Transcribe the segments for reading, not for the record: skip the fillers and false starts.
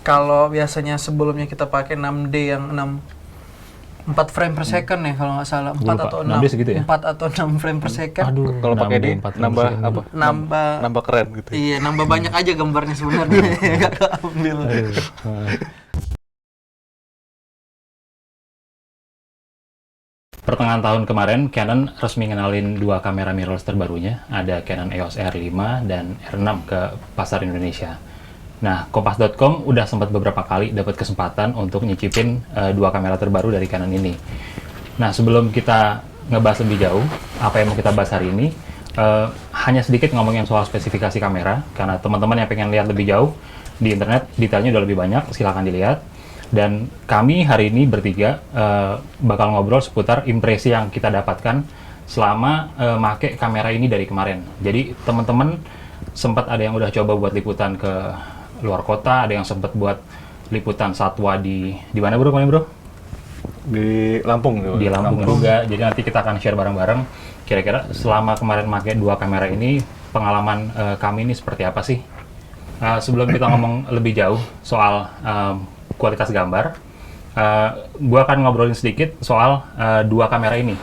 Kalau biasanya sebelumnya kita pakai 6D yang 4 frame per second ya kalau nggak salah, 4 atau 6, 4 atau 6 frame per second. Aduh, kalau pakai ini nambah apa? Nambah keren gitu. Iya, nambah banyak aja gambarnya sebenarnya. Nggak keambil. Pertengahan tahun kemarin, Canon resmi ngenalin dua kamera mirrorless terbarunya, ada Canon EOS R5 dan R6 ke pasar Indonesia. Nah, Kompas.com udah sempat beberapa kali dapat kesempatan untuk nyicipin dua kamera terbaru dari Canon ini. Nah, sebelum kita ngebahas lebih jauh, apa yang mau kita bahas hari ini, hanya sedikit ngomongin soal spesifikasi kamera, karena teman-teman yang pengen lihat lebih jauh di internet, detailnya udah lebih banyak, silahkan dilihat. Dan kami hari ini bertiga bakal ngobrol seputar impresi yang kita dapatkan selama make kamera ini dari kemarin. Jadi teman-teman sempat ada yang udah coba buat liputan ke luar kota, ada yang sempat buat liputan satwa di mana bro? Di Lampung. Di Lampung juga. Jadi nanti kita akan share bareng-bareng. Kira-kira selama kemarin make dua kamera ini, pengalaman kami ini seperti apa sih? Sebelum kita ngomong lebih jauh soal kualitas gambar, gua akan ngobrolin sedikit soal dua kamera ini.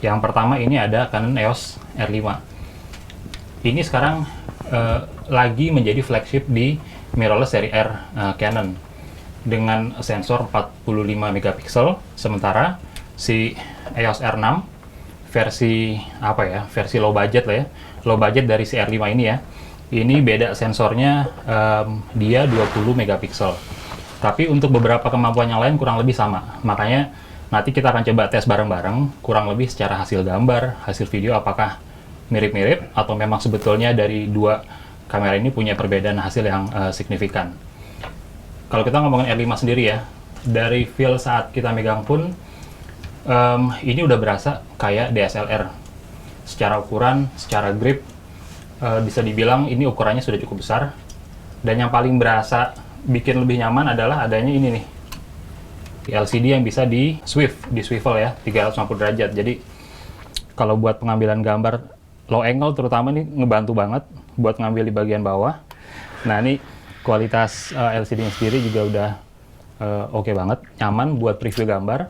Yang pertama ini ada Canon EOS R5. Ini sekarang lagi menjadi flagship di mirrorless seri R Canon dengan sensor 45 megapiksel, sementara si EOS R6 versi versi low budget lah ya, low budget dari si R5 ini ya. Ini beda sensornya, dia 20 megapiksel. Tapi untuk beberapa kemampuan yang lain kurang lebih sama. Makanya nanti kita akan coba tes bareng-bareng, kurang lebih secara hasil gambar, hasil video apakah mirip-mirip atau memang sebetulnya dari dua kamera ini punya perbedaan hasil yang signifikan. Kalau kita ngomongin R5 sendiri ya, dari feel saat kita megang pun, ini udah berasa kayak DSLR. Secara ukuran, secara grip, bisa dibilang ini ukurannya sudah cukup besar. Dan yang paling berasa bikin lebih nyaman adalah adanya ini nih, LCD yang bisa di swivel ya, 360 derajat. Jadi kalau buat pengambilan gambar low angle terutama nih ngebantu banget buat ngambil di bagian bawah. Nah ini kualitas LCD-nya sendiri juga udah oke banget, nyaman buat preview gambar.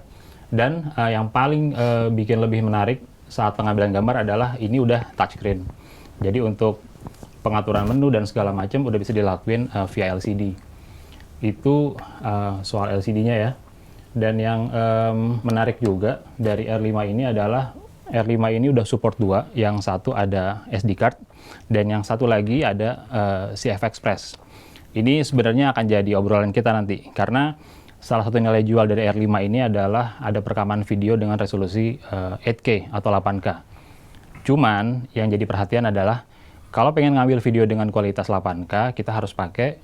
Dan yang paling bikin lebih menarik saat pengambilan gambar adalah ini udah touchscreen. Jadi untuk pengaturan menu dan segala macam udah bisa dilakuin via LCD. Itu soal LCD-nya ya. Dan yang menarik juga dari R5 ini adalah R5 ini udah support dua, yang satu ada SD card dan yang satu lagi ada CF Express. Ini sebenarnya akan jadi obrolan kita nanti, karena salah satu nilai jual dari R5 ini adalah ada perekaman video dengan resolusi 8K atau 8K. Cuman yang jadi perhatian adalah kalau pengen ngambil video dengan kualitas 8K, kita harus pakai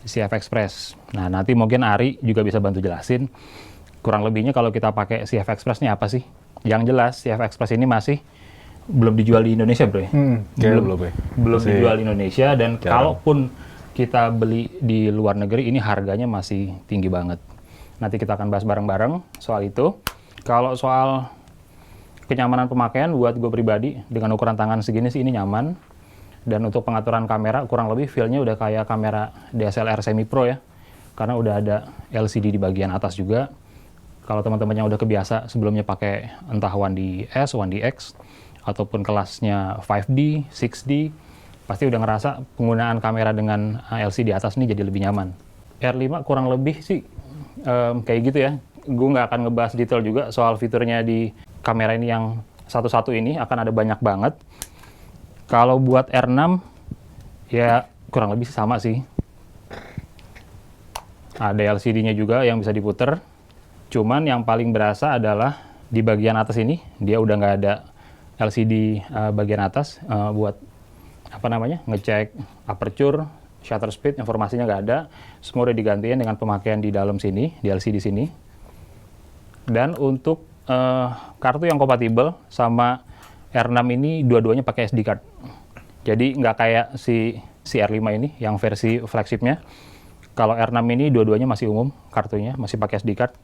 CF Express. Nah, nanti mungkin Ari juga bisa bantu jelasin kurang lebihnya kalau kita pakai CF Express ini apa sih. Yang jelas CF Express ini masih belum dijual di Indonesia, bro. Belum dijual di Indonesia, dan kalaupun kita beli di luar negeri ini harganya masih tinggi banget. Nanti kita akan bahas bareng-bareng soal itu. Kalau soal kenyamanan pemakaian buat gue pribadi dengan ukuran tangan segini sih ini nyaman. Dan untuk pengaturan kamera kurang lebih feel-nya udah kayak kamera DSLR semi pro ya. Karena udah ada LCD di bagian atas juga. Kalau teman-teman yang udah kebiasa sebelumnya pakai entah 1DS, 1DX ataupun kelasnya 5D, 6D, pasti udah ngerasa penggunaan kamera dengan LCD atas ini jadi lebih nyaman. R5 kurang lebih sih kayak gitu ya. Gue nggak akan ngebahas detail juga soal fiturnya di kamera ini yang satu-satu ini, akan ada banyak banget. Kalau buat R6 ya kurang lebih sama sih. Ada LCD-nya juga yang bisa diputer. Cuman yang paling berasa adalah di bagian atas ini, dia udah nggak ada LCD bagian atas buat ngecek aperture, shutter speed, informasinya nggak ada. Semua udah digantiin dengan pemakaian di dalam sini, di LCD sini. Dan untuk kartu yang kompatibel sama R6 ini dua-duanya pakai SD card. Jadi nggak kayak si R5 ini yang versi flagshipnya. Kalau R6 ini dua-duanya masih umum kartunya, masih pakai SD card.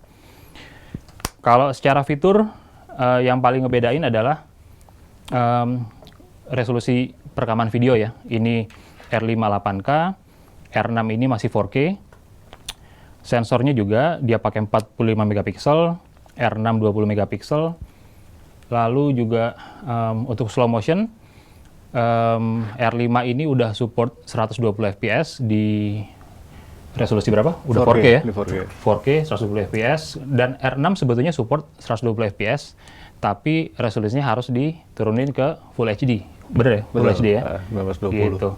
Kalau secara fitur yang paling ngebedain adalah resolusi perekaman video ya. Ini R5 8K, R6 ini masih 4K. Sensornya juga dia pakai 45 megapiksel, R6 20 megapiksel. Lalu juga untuk slow motion, R5 ini udah support 120 fps di resolusi berapa? Udah 4K ya? Di 4K. 4K 120 fps, dan R6 sebetulnya support 120 fps, tapi resolusinya harus diturunin ke Full HD. Bener ya? Full HD ya? 1920. Gitu.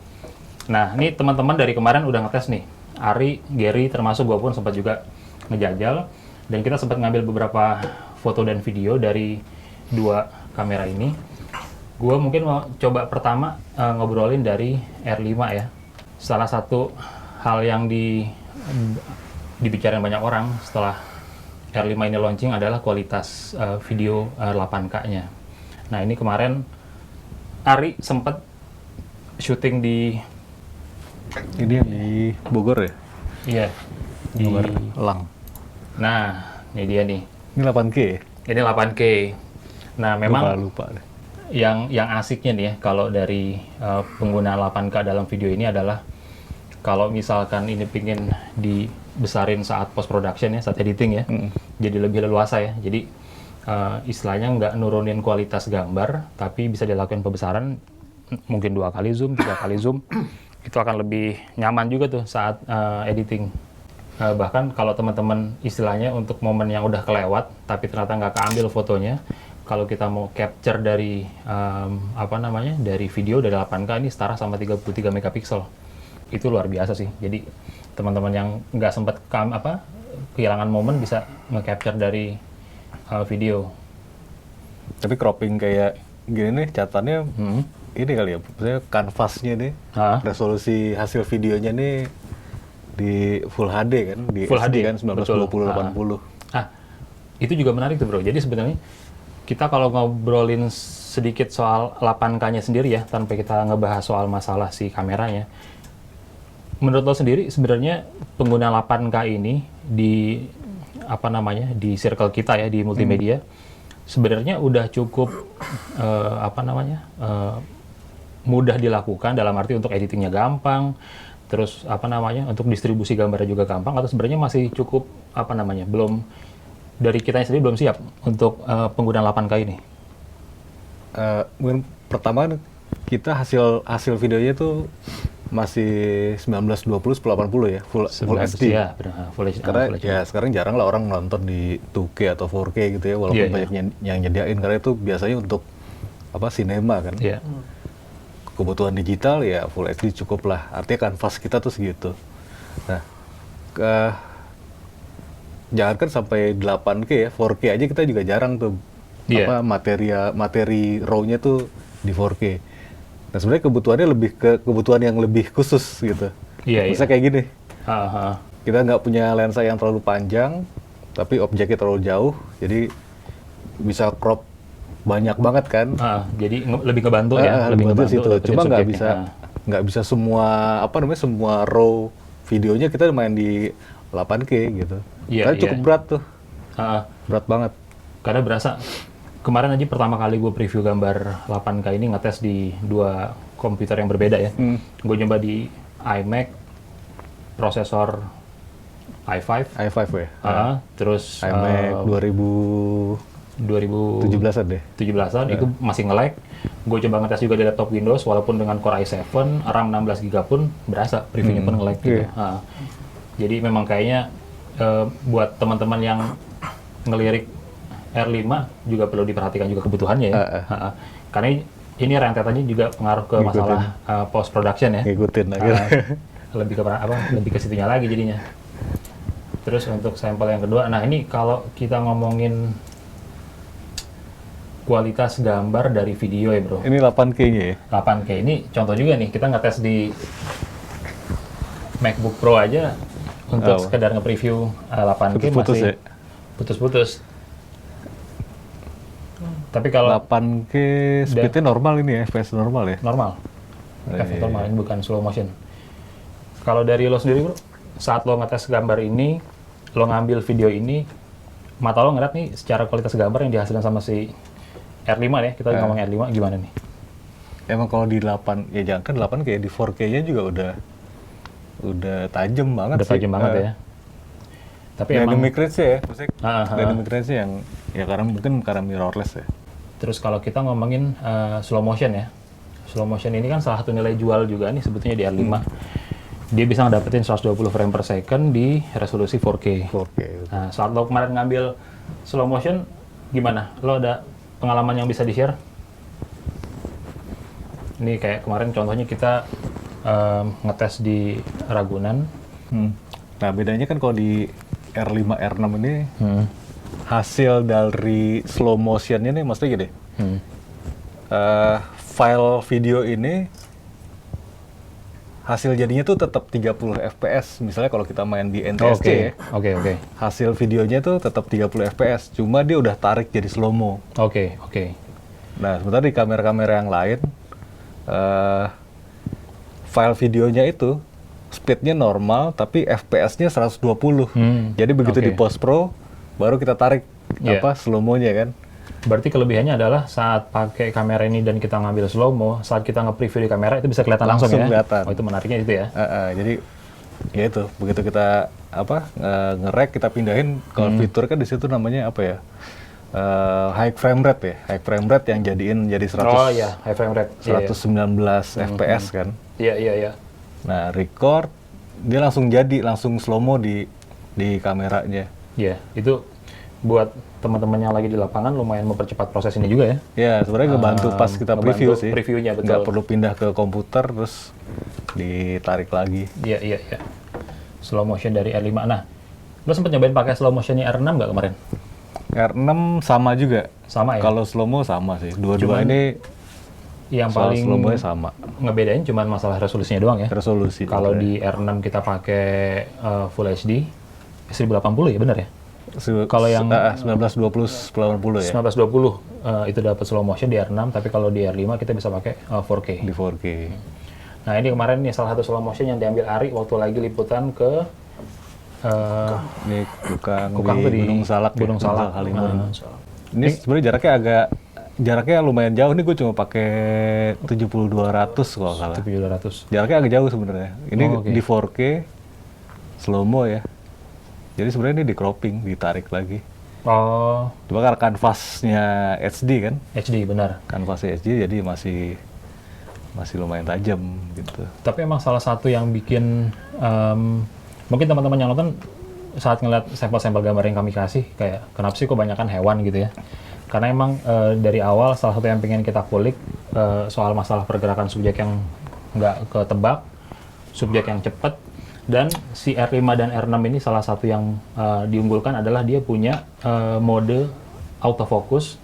Nah, ini teman-teman dari kemarin udah ngetes nih. Ari, Gary, termasuk gue pun sempat juga ngejajal. Dan kita sempat ngambil beberapa foto dan video dari dua kamera ini. Gue mungkin mau coba pertama ngobrolin dari R5 ya. Salah satu hal yang dibicarain banyak orang setelah R5 ini launching adalah kualitas video 8K-nya. Nah, ini kemarin Ari sempat syuting di Ini yang di Bogor ya? Iya, di Elang. Nah, ini dia nih. Ini 8K ya? Ini 8K. Nah, memang Lupa deh. yang asiknya nih ya, kalau dari penggunaan 8K dalam video ini adalah kalau misalkan ini pingin dibesarin saat post production ya, saat editing ya, jadi lebih leluasa ya. Jadi istilahnya nggak nurunin kualitas gambar, tapi bisa dilakukan pembesaran mungkin 2 kali zoom, 3 kali zoom. Itu akan lebih nyaman juga tuh saat editing. Bahkan kalau teman-teman istilahnya untuk momen yang udah kelewat, tapi ternyata nggak keambil fotonya, kalau kita mau capture dari dari video dari 8K ini setara sama 33 megapiksel. Itu luar biasa sih. Jadi teman-teman yang nggak sempat kehilangan momen bisa nge-capture dari video. Tapi cropping kayak gini nih catatannya ini kali ya, maksudnya kanvasnya nih, resolusi hasil videonya nih di Full HD kan, di Full SD HD kan 1920-80. Itu juga menarik tuh bro. Jadi sebenarnya kita kalau ngobrolin sedikit soal 8K-nya sendiri ya, tanpa kita ngebahas soal masalah si kameranya, menurut lo sendiri sebenarnya pengguna 8K ini di di circle kita ya di multimedia sebenarnya udah cukup mudah dilakukan, dalam arti untuk editingnya gampang, terus untuk distribusi gambarnya juga gampang, atau sebenarnya masih cukup belum, dari kitanya sendiri belum siap untuk penggunaan 8K ini? Mungkin pertama kita hasil videonya tuh masih 1920 1080 ya, full HD. Ya, benar, full HD. Karena ya sekarang jarang lah orang nonton di 2K atau 4K gitu ya, walaupun banyak yang nyediain, karena itu biasanya untuk sinema kan. Yeah. Kebutuhan digital ya full HD cukup lah, artinya kanvas kita tuh segitu. Nah, jangankan sampai 8K ya, 4K aja kita juga jarang tuh materi raw-nya tuh di 4K. Nah, sebenarnya kebutuhannya lebih ke kebutuhan yang lebih khusus gitu. Misalnya kayak gini, kita nggak punya lensa yang terlalu panjang, tapi objeknya terlalu jauh, jadi bisa crop banyak banget kan. Jadi lebih ngebantu ya, lebih ngebantu situ. Cuma nggak bisa semua semua raw videonya kita main di 8K gitu. Karena cukup berat tuh, berat banget. Karena berasa kemarin aja pertama kali gue preview gambar 8K ini ngetes di 2 komputer yang berbeda ya. Gue nyoba di iMac, prosesor i5 ya. Terus iMac 2017-an deh. 17-an itu masih nge-lag. Gue coba ngetes juga di laptop Windows, walaupun dengan Core i7, RAM 16 GB pun berasa previewnya pun nge-lag gitu. Jadi memang kayaknya buat teman-teman yang ngelirik R5 juga perlu diperhatikan juga kebutuhannya ya. Karena ini rentetannya juga pengaruh ke masalah post production ya. Ngikutin lebih ke situnya lagi jadinya. Terus untuk sampel yang kedua, nah ini kalau kita ngomongin kualitas gambar dari video ya bro. Ini 8K-nya ya? 8K, ini contoh juga nih, kita ngetes di MacBook Pro aja untuk sekedar nge-preview 8K putus-putus masih ya? Putus-putus. Tapi kalau 8K speed-nya normal ini ya, FPS normal ya? Normal. FPS normal, ini bukan slow motion. Kalau dari lo sendiri bro, saat lo ngetes gambar ini, lo ngambil video ini, mata lo ngeliat nih secara kualitas gambar yang dihasilkan sama si R5 ya, kita ngomong R5 gimana nih? Emang kalau di 8, ya jangan kan 8 kayak di 4K-nya juga udah tajam banget udah sih. Tajam banget ya. Tapi dynamic range ya, maksudnya dynamic range yang ya karena mirrorless ya. Terus kalau kita ngomongin slow motion ya, slow motion ini kan salah satu nilai jual juga nih sebetulnya di R5. Dia bisa ngedapetin 120 frame per second di resolusi 4K. Nah, saat lo kemarin ngambil slow motion, gimana? Lo ada pengalaman yang bisa di-share? Ini kayak kemarin contohnya kita ngetes di Ragunan. Nah, bedanya kan kalau di R5, R6 ini hasil dari slow motionnya nih, maksudnya gini, file video ini hasil jadinya tuh tetap 30 fps. Misalnya kalau kita main di NTSC ya, hasil videonya tuh tetap 30 fps, cuma dia udah tarik jadi slow-mo. Nah, sementara di kamera-kamera yang lain, file videonya itu speednya normal, tapi fps-nya 120. Jadi begitu di post-pro, baru kita tarik slow-mo-nya kan. Berarti kelebihannya adalah saat pakai kamera ini dan kita ngambil slow-mo, saat kita nge-preview di kamera itu bisa kelihatan langsung ya? Kelihatan. Oh, itu menariknya itu ya? Jadi ya itu, begitu kita nge-rec, kita pindahin, kalau fitur kan di situ namanya apa ya? High frame rate ya, high frame rate yang jadiin jadi 100, high frame rate. 119 fps kan. Iya. Nah, record, dia langsung slow-mo di kameranya. Iya, itu buat teman-teman yang lagi di lapangan lumayan mempercepat proses ini juga ya. Ya, sebenarnya ngebantu pas kita preview sih. Previewnya, betul. Nggak perlu pindah ke komputer terus ditarik lagi. Iya. Slow motion dari R5. Nah, lo sempat nyobain pakai slow motionnya R6 nggak kemarin? R6 sama juga. Sama ya? Kalau slow-mo sama sih. Dua-dua ini yang paling slow-mo sama. Ngebedain cuman masalah resolusinya doang ya? Resolusi. Kalau di R6 kita pakai Full HD, 1080 ya benar ya? Kalau yang 1920 ya. 1920 itu dapat slow motion di R6, tapi kalau di R5 kita bisa pakai 4K. Di 4K. Nah, ini kemarin nih salah satu slow motion yang diambil Ari waktu lagi liputan ke ini Kukang di Gunung Salak. Gunung Salak. Halimun. Ini sebenarnya jaraknya lumayan jauh. Ini gue cuma pakai 7200 kalau salah. 7200. Jaraknya agak jauh sebenarnya. Ini di 4K slow mo ya. Jadi sebenarnya ini di cropping, ditarik lagi. Oh. Cuma karena kanvasnya HD kan? HD, benar. Kanvasnya HD, jadi masih lumayan tajam gitu. Tapi emang salah satu yang bikin, mungkin teman-teman yang nonton saat ngeliat sampel-sampel gambar yang kami kasih, kayak kenapa sih kok banyakan hewan gitu ya? Karena emang dari awal salah satu yang pengen kita kulik soal masalah pergerakan subjek yang nggak ketebak, subjek yang cepat. Dan si R5 dan R6 ini salah satu yang diunggulkan adalah dia punya mode autofocus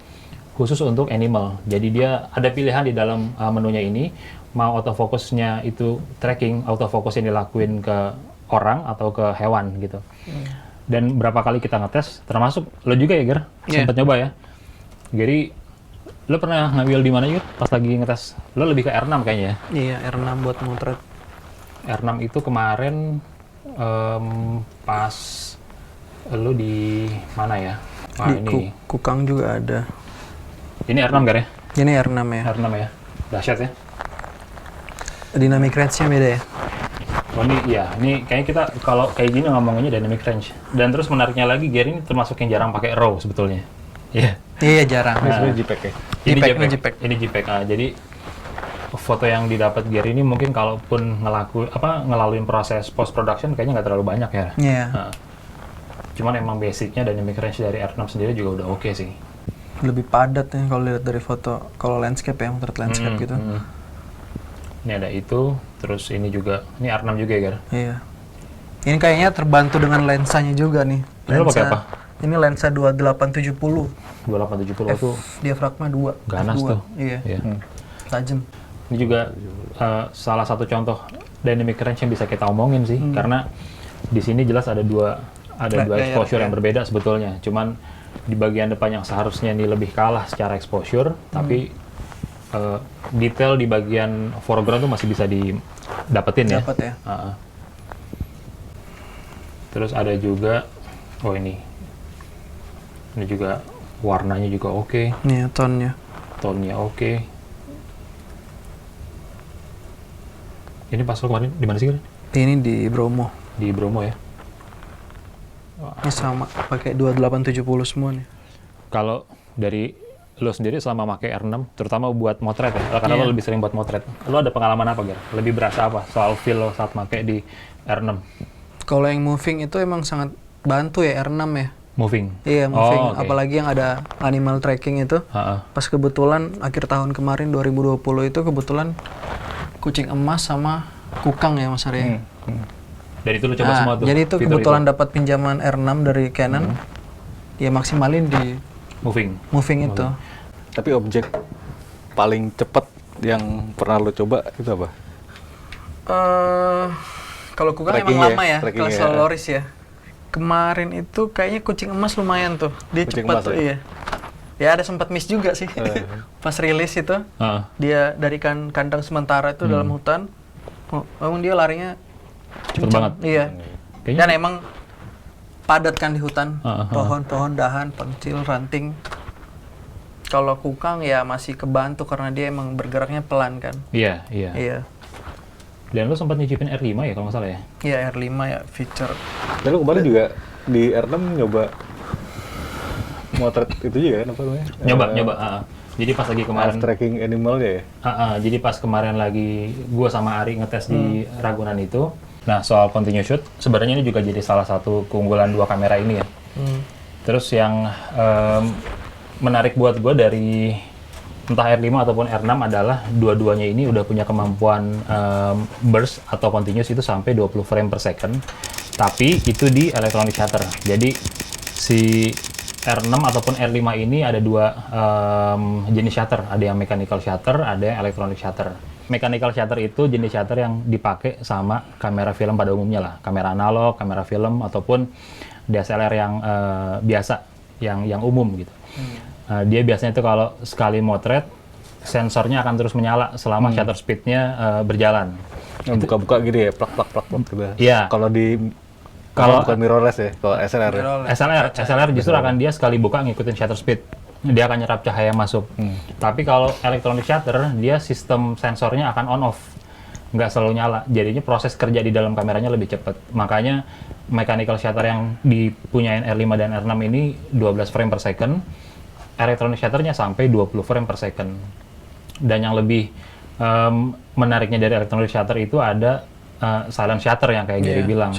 khusus untuk animal. Jadi dia ada pilihan di dalam menunya ini, mau autofocusnya itu tracking, autofocus yang dilakuin ke orang atau ke hewan gitu. Dan berapa kali kita ngetes, termasuk lo juga ya Ger, sempat nyoba ya. Jadi lo pernah ngambil di mana Ger pas lagi ngetes? Lo lebih ke R6 kayaknya ya? Iya, R6 buat motret. R6 itu kemarin pas lu di mana ya? Di ini. Kukang juga ada. Ini R6 Gar ya? Ini R6 ya. R6 ya? Dahsyat ya? Dynamic range-nya beda ya? Oh ini iya, ini kayaknya kita kalau kayak gini ngomonginnya dynamic range. Dan terus menariknya lagi, Gear ini termasuk yang jarang pakai RAW sebetulnya. Iya. Iya, jarang. Ini sebenarnya JPEG ya? JPEG. Ini JPEG. Jadi foto yang didapat Gear ini mungkin kalaupun ngelaluin proses post production kayaknya nggak terlalu banyak ya. Iya. Cuman emang basicnya dynamic range dari R6 sendiri juga udah oke sih. Lebih padat ya kalau lihat dari foto, kalau landscape ya, motret landscape gitu. Ini ada itu, terus ini juga, ini R6 juga ya Gar? Iya. Ini kayaknya terbantu dengan lensanya juga nih. Ini lo pakai apa? Ini lensa 2870. 2870 itu diafragma 2. ganas F2. tuh. Iya. Tajam. Ini juga salah satu contoh dynamic range yang bisa kita omongin sih, karena di sini jelas ada dua exposure yang berbeda sebetulnya. Cuman di bagian depan yang seharusnya ini lebih kalah secara exposure, tapi detail di bagian foreground tuh masih bisa didapetin ya. Dapat ya. Terus ada juga, ini juga warnanya juga oke. Nih tone-nya. Tone-nya oke. Ini pas lo kemarin di mana sih kan? Ini di Bromo. Di Bromo ya. Ini sama, pakai 2870 semua nih. Kalau dari lo sendiri selama pakai R6, terutama buat motret ya, karena lo lebih sering buat motret, lo ada pengalaman apa, Ger? Lebih berasa apa soal feel lo saat pakai di R6? Kalau yang moving itu emang sangat bantu ya R6 ya. Moving? Iya, moving. Apalagi yang ada animal tracking itu. Pas kebetulan akhir tahun kemarin 2020 itu kebetulan kucing emas sama kukang ya Mas Arya. Dan itu lo coba semua tuh? Jadi itu kebetulan dapat pinjaman R6 dari Canon. Ya maksimalin di moving itu. Tapi objek paling cepat yang pernah lo coba itu apa? Kalau kukang emang lama ya, kalau Soloris ya. Kemarin itu kayaknya kucing emas lumayan tuh, dia cepat tuh, iya. Ya ada sempat miss juga sih, pas rilis itu, dia dari kandang sementara itu dalam hutan, memang dia larinya cepet banget. Iya, dan emang padat kan di hutan, pohon-pohon, dahan, pencil, ranting. Kalau kukang ya masih kebantu karena dia emang bergeraknya pelan kan. Iya. Dan lo sempat nyicipin R5 ya kalau nggak salah ya? Iya R5 ya feature. Dan lo kemarin juga di R6 nyoba motret itu juga kan apa namanya? Nyoba. Jadi pas lagi kemarin tracking animalnya ya? Jadi pas kemarin lagi gue sama Ari ngetes di Ragunan itu. Nah soal continuous shoot, sebenarnya ini juga jadi salah satu keunggulan dua kamera ini ya. Terus yang menarik buat gue dari entah R5 ataupun R6 adalah dua-duanya ini udah punya kemampuan burst atau continuous itu sampai 20 frame per second, tapi itu di electronic shutter. Jadi si R6 ataupun R5 ini ada dua jenis shutter, ada yang mechanical shutter, ada yang electronic shutter. Mechanical shutter itu jenis shutter yang dipakai sama kamera film pada umumnya lah, kamera analog, kamera film ataupun DSLR yang biasa, yang umum gitu. Dia biasanya itu kalau sekali motret, sensornya akan terus menyala selama shutter speednya berjalan. Buka-buka gitu ya, plak gitu. Iya. Kalau bukan mirrorless ya, kalau SLR ya? SLR justru akan dia sekali buka ngikutin shutter speed. Dia akan nyerap cahaya masuk. Tapi kalau electronic shutter, dia sistem sensornya akan on off. Nggak selalu nyala. Jadinya proses kerja di dalam kameranya lebih cepat. Makanya mechanical shutter yang dipunyain R5 dan R6 ini 12 frame per second. Electronic shutternya sampai 20 frame per second. Dan yang lebih menariknya dari electronic shutter itu ada silent shutter yang kayak Gary bilang.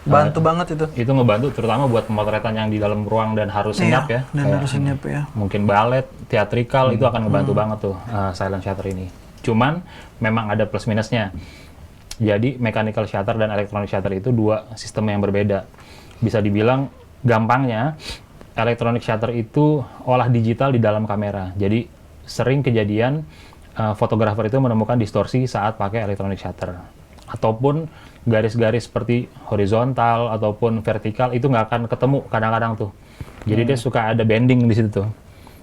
Bantu banget itu. Itu ngebantu terutama buat pemotretan yang di dalam ruang dan harus senyap ya. Dan harus senyap ya. Mungkin ballet, teatrikal itu akan ngebantu banget tuh silent shutter ini. Cuman memang ada plus minusnya. Jadi mechanical shutter dan electronic shutter itu dua sistem yang berbeda. Bisa dibilang gampangnya electronic shutter itu olah digital di dalam kamera. Jadi sering kejadian fotografer itu menemukan distorsi saat pakai electronic shutter. Ataupun garis-garis seperti horizontal ataupun vertikal itu nggak akan ketemu kadang-kadang tuh. Jadi dia suka ada bending di situ tuh.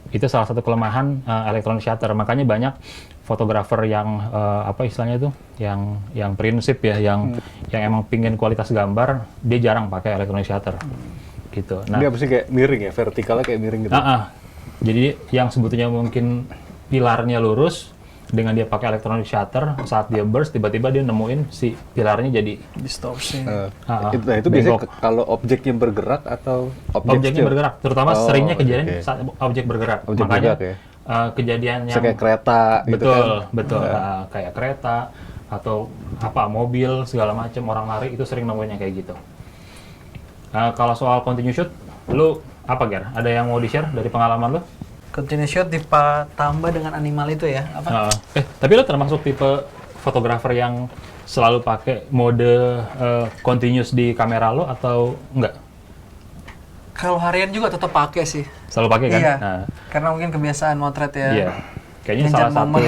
Itu salah satu kelemahan electronic shutter. Makanya banyak fotografer yang apa istilahnya itu, yang prinsip ya, yang emang pingin kualitas gambar, dia jarang pakai electronic shutter. Gitu. Nah, dia pasti kayak miring ya, vertikalnya kayak miring gitu. Jadi yang sebetulnya mungkin pilarnya lurus, dengan dia pakai electronic shutter, saat dia burst tiba-tiba dia nemuin si pilarnya jadi distorsi. Nah, itu biasanya kalau objeknya bergerak atau objeknya bergerak, terutama seringnya kejadian saat objek bergerak. Makanya bergerak, ya? Kejadian yang kayak kereta gitu kan. Betul. Kayak kereta atau apa mobil segala macam, orang lari itu sering nemuinnya kayak gitu. Kalau soal continuous shoot, lu apa Ger? Ada yang mau di-share dari pengalaman lu? Continuous shoot ditambah dengan animal itu ya? Apa? Tapi lu termasuk tipe fotografer yang selalu pakai mode continuous di kamera lo atau enggak? Kalau harian juga tetap pakai sih. Selalu pakai kan? Iya, karena mungkin kebiasaan motret ya. Iya. Kayaknya salah satu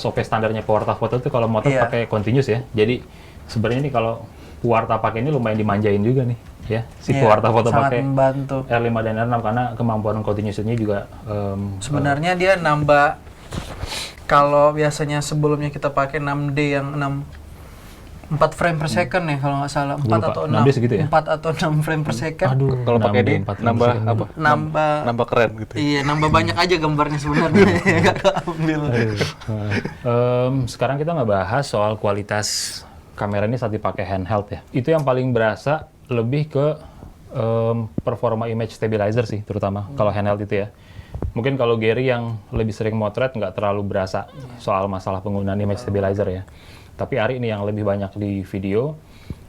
SOP standarnya pewarta foto itu kalau motret pakai continuous ya. Jadi sebenarnya nih kalau pewarta pakai ini lumayan dimanjain juga nih. Ya, si pewarta foto pakai R5 dan R6 karena kemampuan continuous-nya juga sebenarnya dia nambah. Kalau biasanya sebelumnya kita pakai 6D yang 4 frame per second ya kalau nggak salah, 4 atau 6 segitu ya? 4 atau 6 frame per second. Kalau pakai ini nambah apa? Nambah keren gitu. Iya, nambah banyak aja gambarnya sebenarnya. Nggak keambil. Sekarang kita ngebahas soal kualitas kamera ini saat dipakai handheld ya. Itu yang paling berasa lebih ke performa image stabilizer sih, terutama kalau handheld itu ya. Mungkin kalau Gary yang lebih sering motret nggak terlalu berasa soal masalah penggunaan image stabilizer ya. Tapi Ari ini yang lebih banyak di video.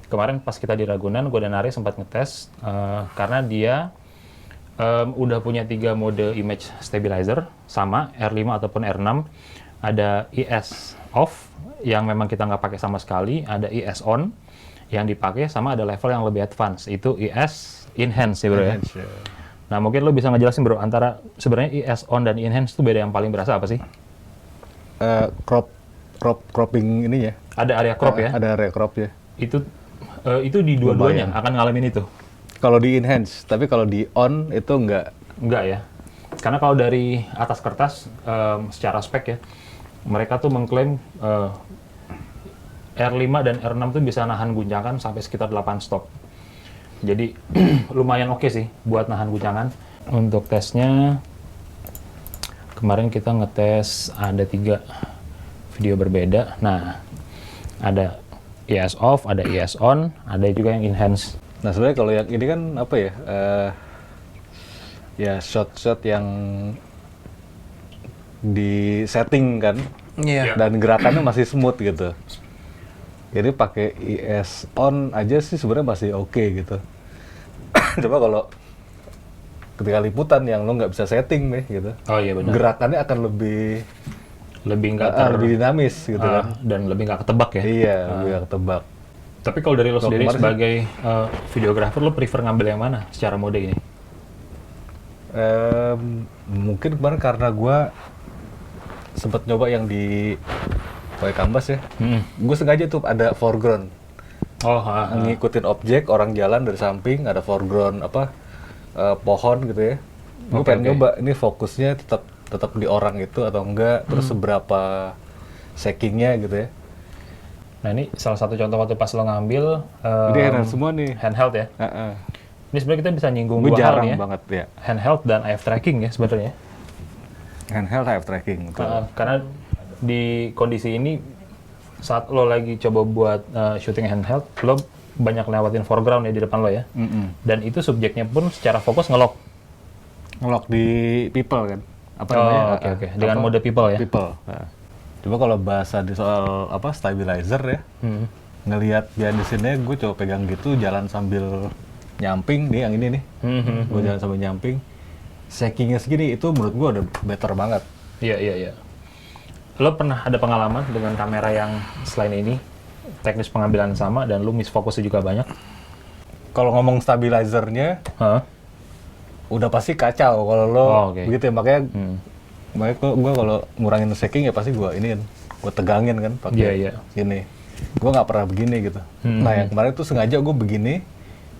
Kemarin pas kita di Ragunan, gue dan Ari sempat ngetes karena dia udah punya 3 mode image stabilizer sama R5 ataupun R6. Ada IS off yang memang kita nggak pakai sama sekali, ada IS on yang dipakai, sama ada level yang lebih advance, itu IS enhance ya bro ya. Nah mungkin lo bisa ngejelasin bro, antara sebenarnya IS on dan enhance itu beda yang paling berasa apa sih? Cropping ini ya. Ada area crop ya? Ada area crop ya. Itu di dua-duanya akan ngalamin itu? Kalau di enhance, tapi kalau di on itu enggak. Enggak ya? Karena kalau dari atas kertas, secara spek ya, mereka tuh mengklaim R5 dan R6 tuh bisa nahan guncangan sampai sekitar 8 stop. Jadi lumayan oke sih buat nahan guncangan. Untuk tesnya, kemarin kita ngetes ada 3 video berbeda. Nah, ada IS off, ada IS on, ada juga yang enhance. Nah sebenarnya kalau yang ini kan apa ya, ya shot-shot yang di setting kan, dan gerakannya masih smooth gitu. Jadi pakai IS on aja sih sebenarnya masih oke gitu. Coba kalau ketika liputan yang lo nggak bisa setting nih gitu, oh iya benar, gerakannya akan lebih lebih dinamis gitu kan, dan lebih nggak ketebak ya. Iya, lebih nggak ketebak. Tapi kalau dari lo sendiri sebagai videographer, lo prefer ngambil yang mana secara mode ini? Mungkin kemarin karena gue sempat nyoba yang di pakai canvas ya. Gue sengaja tuh ada foreground. Ngikutin objek, orang jalan dari samping, ada foreground pohon gitu ya. Gue pengen nyoba ini fokusnya tetap di orang itu atau enggak, terus seberapa shakingnya gitu ya. Nah ini salah satu contoh waktu pas lo ngambil. Ini handheld semua nih. Handheld ya. Ini sebenarnya kita bisa nyinggung dua hal nih ya. Banget ya. Handheld dan AF tracking ya sebenarnya. Handheld AF tracking. Karena di kondisi ini saat lo lagi coba buat shooting handheld, lo banyak lewatin foreground ya di depan lo ya. Dan itu subjeknya pun secara fokus ngelock di people kan. Apa namanya? Oke. Dengan mode people ya. People. Coba kalau bahasa di soal stabilizer ya, ngelihat behind the scene-nya gue coba pegang gitu, jalan sambil nyamping nih yang ini nih, gue jalan sambil nyamping, shakingnya segini itu menurut gue udah better banget. Iya. Lo pernah ada pengalaman dengan kamera yang selain ini teknis pengambilan sama dan lo misfokusnya juga banyak? Kalau ngomong stabilizernya, udah pasti kacau kalau lo begitu ya, makanya gue kalau ngurangin shaking ya pasti gue tegangin kan pakai ini. Gue nggak pernah begini gitu. Nah yang kemarin tuh sengaja gue begini,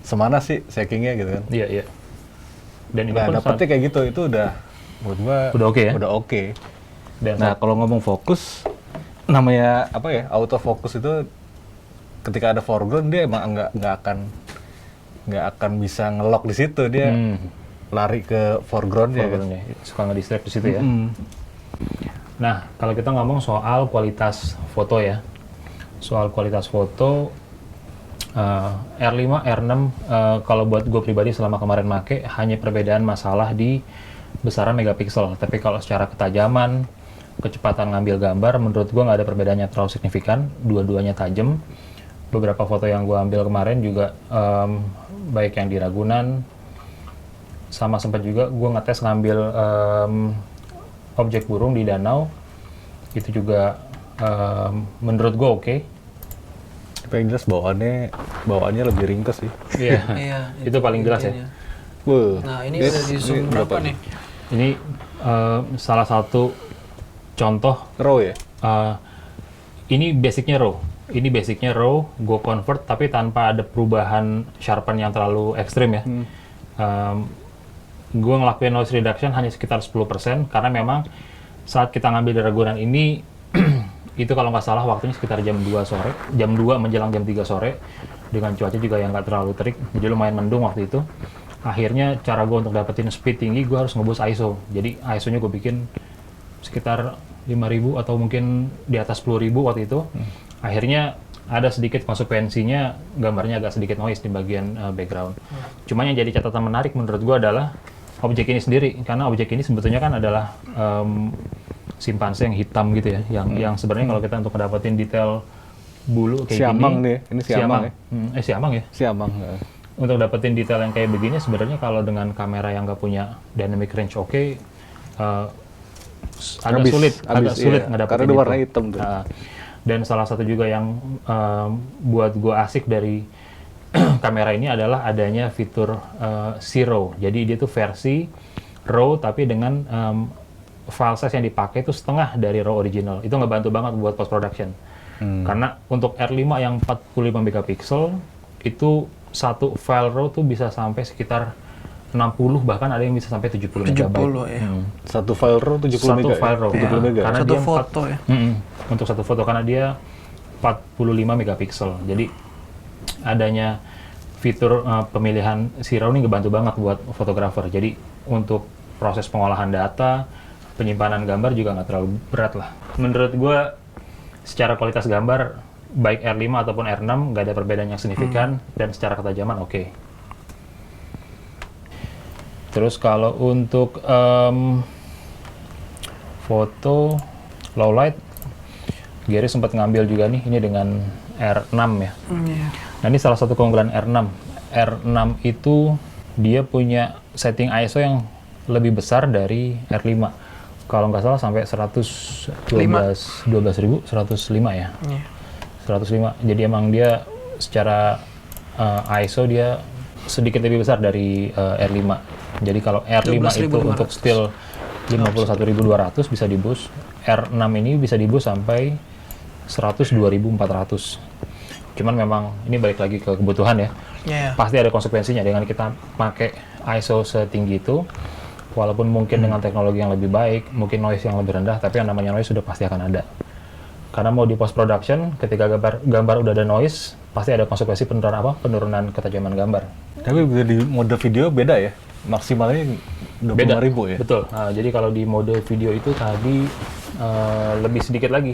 semana sih shakingnya gitu kan. Iya. Dan nah dapetnya kayak gitu, itu udah menurut gue udah oke ya? Udah oke. Nah kalau ngomong fokus, namanya autofocus itu ketika ada foreground dia emang nggak akan bisa ngelock di situ, dia lari ke foregroundnya. Suka nge-distract di situ ya. Nah, kalau kita ngomong soal kualitas foto ya. Soal kualitas foto, R5, R6, kalau buat gue pribadi selama kemarin make, hanya perbedaan masalah di besaran megapiksel. Tapi kalau secara ketajaman, kecepatan ngambil gambar, menurut gue nggak ada perbedaannya terlalu signifikan. Dua-duanya tajam. Beberapa foto yang gue ambil kemarin juga, baik yang di Ragunan, sama sempat juga gue ngetes ngambil objek burung di danau, itu juga menurut gue oke. Tapi yang jelas bawaannya lebih ringkes sih. Iya, itu paling jelas ya. Nah ini udah di zoom berapa nih? Ini salah satu contoh raw ya. Ini basicnya raw, gue convert tapi tanpa ada perubahan sharpen yang terlalu ekstrim ya. Gue ngelakuin noise reduction hanya sekitar 10% karena memang saat kita ngambil di Ragunan ini itu kalau nggak salah waktunya sekitar jam 2 sore, jam 2 menjelang jam 3 sore, dengan cuaca juga yang nggak terlalu terik, jadi lumayan mendung waktu itu. Akhirnya cara gue untuk dapetin speed tinggi, gue harus ngeboost ISO. Jadi ISO-nya gue bikin sekitar 5.000 atau mungkin di atas 10.000 waktu itu. Akhirnya ada sedikit konsekuensinya, gambarnya agak sedikit noise di bagian background. Cuma yang jadi catatan menarik menurut gue adalah objek ini sendiri, karena objek ini sebetulnya kan adalah simpanse yang hitam gitu ya, yang sebenarnya kalau kita untuk mendapatkan detail bulu kayak siamang gini, nih, ini siamang ya? Siamang ya? Siamang. Untuk dapetin detail yang kayak begini sebenarnya kalau dengan kamera yang nggak punya dynamic range agak sulit iya. ngedapetin karena itu. warna hitam tuh. Dan salah satu juga yang buat gue asik dari kamera ini adalah adanya fitur Zero. Jadi dia tuh versi RAW tapi dengan file size yang dipakai itu setengah dari RAW original. Itu ngebantu banget buat post production. Karena untuk R5 yang 45 megapiksel itu satu file RAW tuh bisa sampai sekitar 60, bahkan ada yang bisa sampai 70 MB. Ya. Satu file RAW 70 MB. Satu file RAW. Ya. 70 MB. Karena satu foto ya. Untuk satu foto karena dia 45 megapiksel. Jadi adanya fitur pemilihan si RAW ini ngebantu banget buat fotografer. Jadi untuk proses pengolahan data, penyimpanan gambar juga nggak terlalu berat lah. Menurut gue secara kualitas gambar baik R5 ataupun R6 nggak ada perbedaan yang signifikan dan secara ketajaman oke. Terus kalau untuk foto low light, Gary sempat ngambil juga nih ini dengan R6 ya. Nah ini salah satu keunggulan R6. R6 itu dia punya setting ISO yang lebih besar dari R5. Kalau nggak salah sampai 105 ya. 105. Jadi emang dia secara ISO dia sedikit lebih besar dari R5. Jadi kalau R5 itu untuk still 51.200 bisa di boost, R6 ini bisa di boost sampai 102.400. Cuman memang ini balik lagi ke kebutuhan ya. Pasti ada konsekuensinya dengan kita pakai ISO setinggi itu. Walaupun mungkin dengan teknologi yang lebih baik, mungkin noise yang lebih rendah, tapi yang namanya noise sudah pasti akan ada. Karena mau di post production, ketika gambar udah ada noise, pasti ada konsekuensi penurunan ketajaman gambar. Tapi di mode video beda ya? Maksimalnya 25.000 ya? Betul. Nah, jadi kalau di mode video itu tadi lebih sedikit lagi.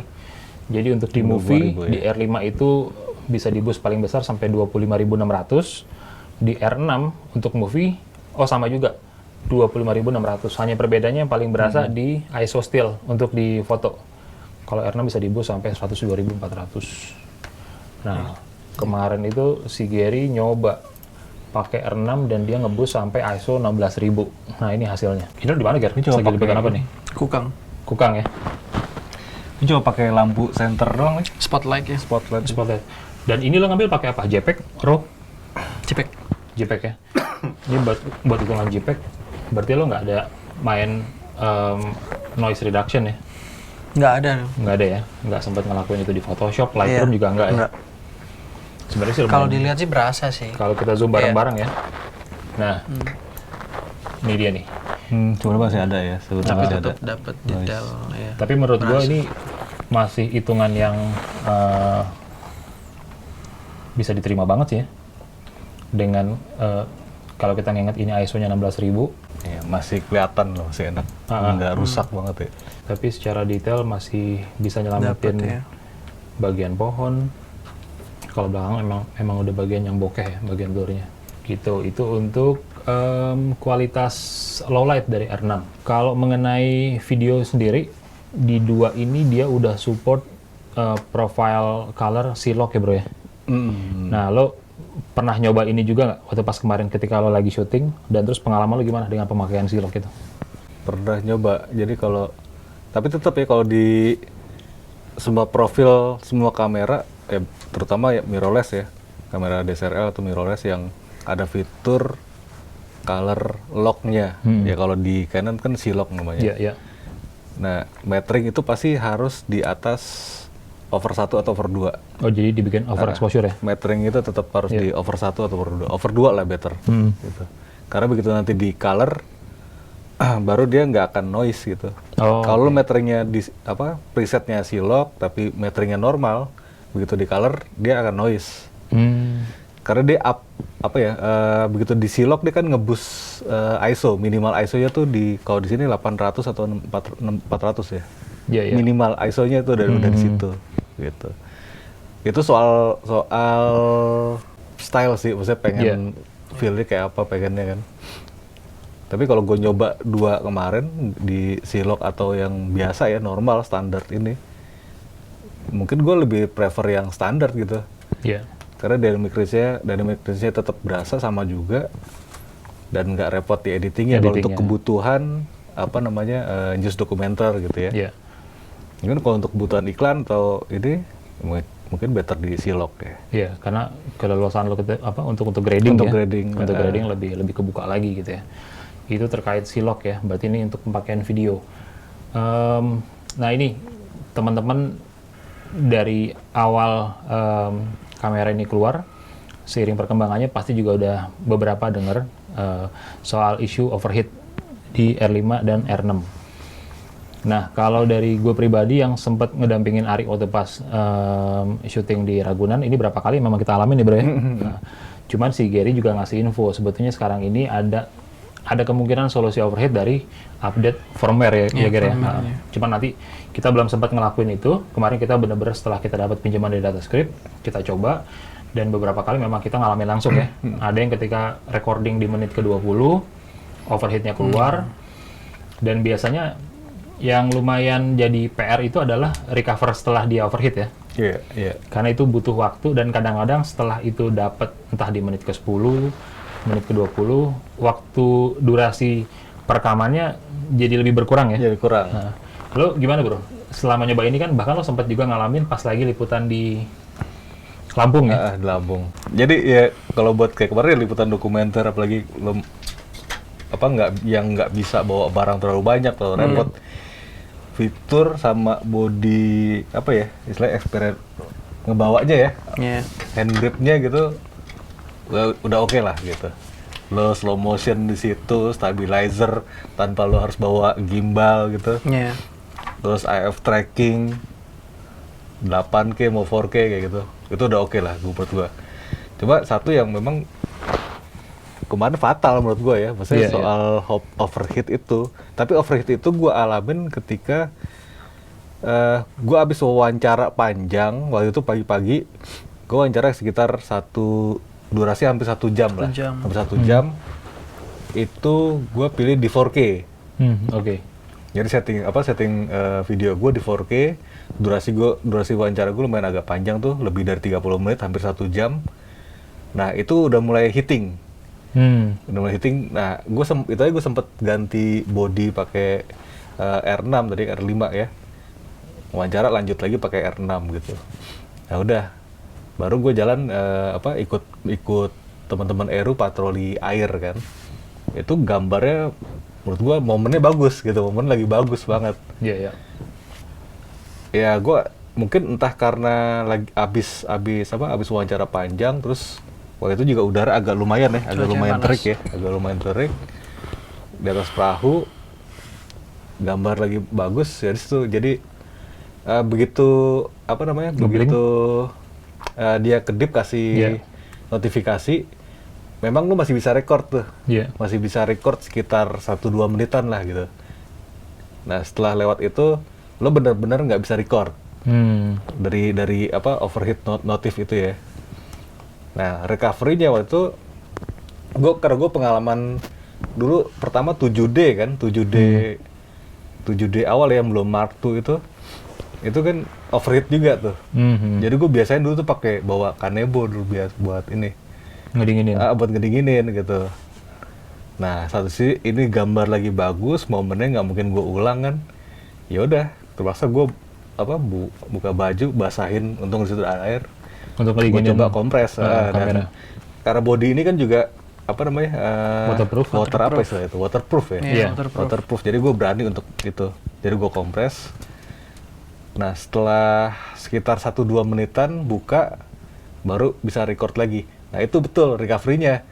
Jadi untuk di movie, ya? Di R5 itu bisa di boost paling besar sampai 25.600. Di R6 untuk movie, sama juga. 25.600. Hanya perbedaannya yang paling berasa di ISO still untuk di foto. Kalau R6 bisa di boost sampai 102.400. Nah, kemarin itu si Gary nyoba pakai R6 dan dia ngeboost sampai ISO 16.000. Nah, ini hasilnya. Ini di mana, Gary? Ini coba pakai apa nih? Kukang ya. Ini coba pakai lampu center doang nih. Spotlight ya. Spotlight. Dan ini lo ngambil pakai apa? JPEG, RAW? JPEG ya. Ini buat hitungan JPEG. Berarti lo nggak ada main noise reduction ya? Nggak ada ya? Nggak sempat ngelakuin itu di Photoshop, Lightroom juga nggak ya? Sebenarnya sih kalau dilihat sih berasa sih. Kalau kita zoom bareng-bareng ya. Nah, ini dia nih. Sebenarnya masih ada ya, tapi tetap dapat detail. Ya. Tapi menurut gue ini masih hitungan yang bisa diterima banget sih ya. Dengan kalau kita nginget ini ISO-nya 16.000. Ya, masih kelihatan loh, masih enak. Nggak rusak banget ya. Tapi secara detail masih bisa nyelamatin bagian pohon. Kalau belakang emang udah bagian yang bokeh ya, bagian blurnya. Gitu, itu untuk kualitas low light dari R6. Kalau mengenai video sendiri, di 2 ini dia udah support profile color C-Log ya bro ya? Nah, lo pernah nyoba ini juga nggak waktu pas kemarin ketika lo lagi syuting, dan terus pengalaman lo gimana dengan pemakaian C-Log itu? Pernah nyoba, jadi tapi tetap ya kalau di semua profil, semua kamera, terutama ya mirrorless ya, kamera DSLR atau mirrorless yang ada fitur color lock-nya. Ya kalau di Canon kan C-Log namanya. Nah, metering itu pasti harus di atas over 1 atau over 2. Oh, jadi dibikin overexposure ya? Metering itu tetap harus di over 1 atau over 2. Over 2 lah better. Gitu. Karena begitu nanti di color, baru dia nggak akan noise gitu. Kalau meteringnya di presetnya C-Log, tapi meteringnya normal, begitu di color dia akan noise. Karena dia begitu di C-Log dia kan ngeboost ISO, minimal ISO-nya tuh kalau di sini 800 atau 400 ya. Minimal ISO-nya itu udah di situ gitu. Itu soal style sih, maksudnya pengen feel-nya kayak apa pengennya kan. Tapi kalau gue nyoba 2 kemarin di Silok atau yang biasa ya, normal, standar ini, mungkin gue lebih prefer yang standar gitu. Karena dynamic range-nya tetap berasa sama juga, dan nggak repot di editingnya. Kalau untuk kebutuhan apa namanya news dokumenter gitu ya. Mungkin kalau untuk kebutuhan iklan atau ini mungkin better di Silok ya. Iya, karena keleluasan lo untuk grading untuk ya. Grading, untuk grading lebih kebuka lagi gitu ya. Itu terkait Silok ya, berarti ini untuk pemakaian video. Nah ini teman-teman dari awal kamera ini keluar, seiring perkembangannya pasti juga udah beberapa dengar soal isu overheat di R5 dan R6. Nah kalau dari gue pribadi yang sempat ngedampingin Arik waktu pas syuting di Ragunan, ini berapa kali memang kita alamin nih bro ya. Nah, cuman si Gary juga ngasih info, sebetulnya sekarang ini ada kemungkinan solusi overheat dari update firmware ya Gary ya. Nah, cuman nanti kita belum sempat ngelakuin itu. Kemarin kita bener-bener setelah kita dapat pinjaman dari DataScript, kita coba, dan beberapa kali memang kita ngalamin langsung ya. Ada yang ketika recording di menit ke-20, overheatnya keluar, dan biasanya yang lumayan jadi PR itu adalah recover setelah dia overheat ya. Karena itu butuh waktu, dan kadang-kadang setelah itu dapat entah di menit ke-10, menit ke-20, waktu durasi perekamannya jadi lebih berkurang ya? Jadi kurang. Nah, lo gimana bro? Selama nyoba ini kan bahkan lo sempat juga ngalamin pas lagi liputan di Lampung ya? Di Lampung. Jadi ya kalau buat kayak kemarin liputan dokumenter, apalagi lo nggak bisa bawa barang terlalu banyak, terlalu repot. Fitur sama body istilahnya experience ngebawanya ya, hand gripnya gitu udah oke lah gitu. Lo slow motion di situ, stabilizer tanpa lo harus bawa gimbal gitu. Terus IF tracking 8K mau 4K kayak gitu. Itu udah oke lah menurut gua. Cuma satu yang memang kemarin fatal menurut gua ya, maksudnya soal overheat itu. Tapi overheat itu gua alamin ketika gua habis wawancara panjang waktu itu pagi-pagi. Gua wawancara sekitar durasi hampir 1 jam lah. Hampir 1 jam. Itu gue pilih di 4K. Jadi setting video gue di 4K. Durasi wawancara gue lumayan agak panjang tuh, lebih dari 30 menit, hampir 1 jam. Nah itu udah mulai hitting. Nah gue sempet ganti body pakai R6 tadi, R5 ya. Wawancara lanjut lagi pakai R6 gitu. Nah udah. Baru gue jalan ikut teman-teman Eru patroli air kan. Itu gambarnya menurut gue momennya bagus gitu, momen lagi bagus banget. Ya gue mungkin entah karena lagi abis wawancara panjang, terus waktu itu juga udara agak lumayan ya, agak lumayan terik di atas perahu, gambar lagi bagus ya situ. Jadi begitu dia kedip kasih notifikasi, memang lu masih bisa record tuh. Masih bisa record sekitar 1-2 menitan lah gitu. Nah setelah lewat itu lo bener-bener nggak bisa record dari overheat notif itu ya. Nah recovery-nya waktu itu karena gue pengalaman dulu pertama 7D kan, 7D awal ya, belum Mark II itu kan overheat juga tuh. Jadi gue biasanya dulu tuh pakai bawa Kanebo dulu buat ini buat ngedinginin gitu. Nah satu sih ini gambar lagi bagus, momennya nggak mungkin gue ulang kan. Ya udah terpaksa gue buka baju, basahin, untung di situ ada air, untuk gue coba kompres. Dan karena body ini kan juga waterproof ya. Waterproof. Jadi gue berani untuk itu. Jadi gue kompres. Nah setelah sekitar 1-2 menitan buka, baru bisa record lagi. Nah itu betul recovery-nya.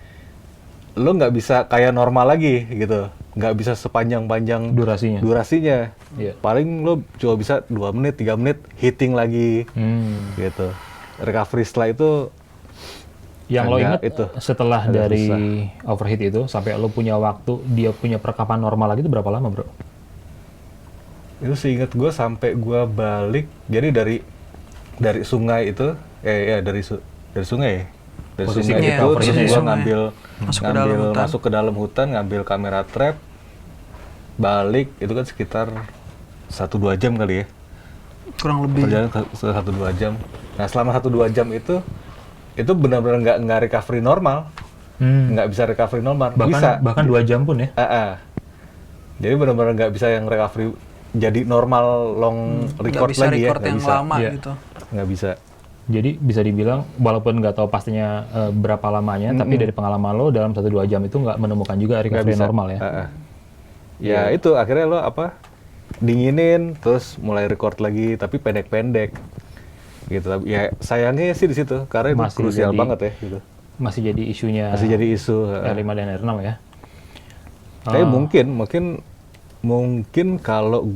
Lo nggak bisa kayak normal lagi gitu. Nggak bisa sepanjang-panjang durasinya. Paling lo cuma bisa 2 menit, 3 menit, hitting lagi gitu. Recovery setelah itu yang lo ingat setelah dari overheat itu sampai lo punya waktu dia punya perekaman normal lagi itu berapa lama bro? Itu seingat gue sampai gue balik, jadi dari sungai itu dari sungai. Dari posisi sungai itu terus gue masuk ke dalam hutan, ngambil kamera trap, balik itu kan sekitar 1-2 jam kali ya. Kurang lebih. Perjalanan 1-2 jam. Nah selama 1-2 jam itu benar-benar nggak recovery normal. Nggak bisa recovery normal. Bahkan 2 jam pun ya? Jadi benar-benar nggak bisa yang recovery jadi normal long record lagi ya. Nggak bisa lama gitu. Nggak bisa. Jadi bisa dibilang walaupun nggak tahu pastinya berapa lamanya, tapi dari pengalaman lo dalam 1-2 jam itu nggak menemukan juga recovery normal ya? Ya itu akhirnya lo dinginin terus mulai record lagi tapi pendek-pendek gitu. Ya sayangnya sih di situ karena itu krusial banget ya gitu. Masih jadi isunya. Masih jadi isu R5 dan R6 ya. Tapi mungkin kalau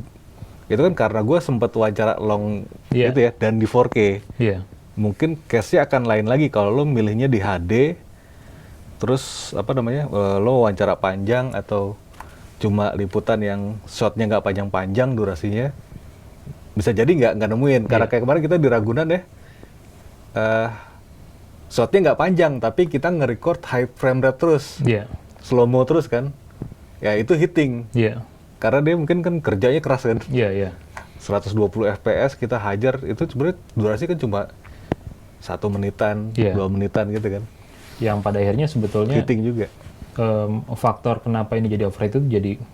itu kan karena gue sempat wawancara long itu ya dan di 4K. Iya. Mungkin case-nya akan lain lagi kalau lo milihnya di HD terus lo wawancara panjang atau cuma liputan yang shotnya nggak panjang-panjang durasinya, bisa jadi nggak nemuin. Karena kayak kemarin kita di Ragunan ya, shotnya nggak panjang tapi kita nge-record high frame rate terus, slow mo terus kan, ya itu hitting. Karena dia mungkin kan kerjanya keras kan, 120 fps kita hajar, itu sebenarnya durasi kan cuma 1 menitan, 2 menitan gitu kan. Yang pada akhirnya sebetulnya hitting juga. Faktor kenapa ini jadi overheat itu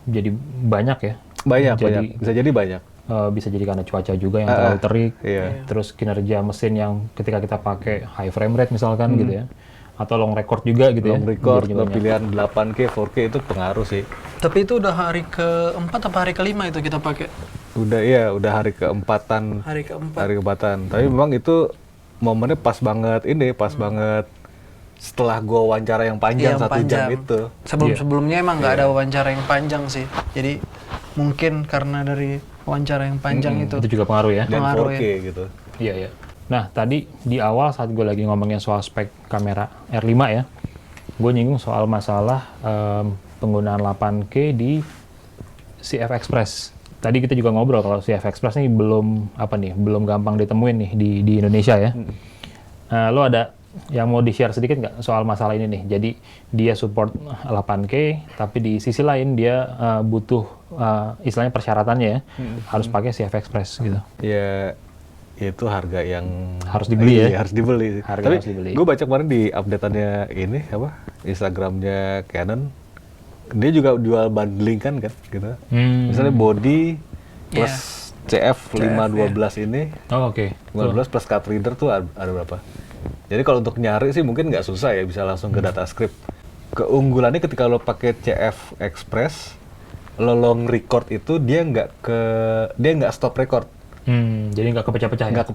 jadi banyak ya. Banyak. Bisa jadi banyak. Bisa jadi karena cuaca juga yang terlalu terik. Terus kinerja mesin yang ketika kita pakai high frame rate misalkan gitu ya. Atau long record juga gitu long record, pilihan 8K, 4K itu pengaruh sih. Tapi itu udah hari ke-4 apa hari ke-5 itu kita pakai? Udah hari ke-4-an. Hari ke-4. Hari ke-4-an. Tapi memang itu momennya pas banget banget. Setelah gue wawancara yang panjang 1 jam itu. Sebelumnya emang nggak ada wawancara yang panjang sih. Jadi mungkin karena dari wawancara yang panjang itu juga pengaruh ya. Dan 4K gitu. Iya. Nah tadi di awal saat gue lagi ngomongin soal spek kamera R5 ya, gue nyinggung soal masalah penggunaan 8K di CF Express. Tadi kita juga ngobrol kalau CF Express ini belum gampang ditemuin nih di Indonesia ya. Lo ada yang mau di-share sedikit nggak soal masalah ini nih? Jadi dia support 8K, tapi di sisi lain dia butuh istilahnya persyaratannya ya, harus pakai CF Express gitu. Ya itu harga yang harus dibeli ya. Harus dibeli. Tapi gue baca kemarin di update-annya Instagramnya Canon, dia juga jual bundling kan gitu. Misalnya body plus CF 512 ini. Oh oke. 512 plus card reader tuh ada berapa? Jadi kalau untuk nyari sih mungkin nggak susah ya, bisa langsung ke data script. Keunggulannya ketika lo pakai CF Express, lo long record itu dia nggak stop record. Jadi nggak kepecah-pecah ya? Nggak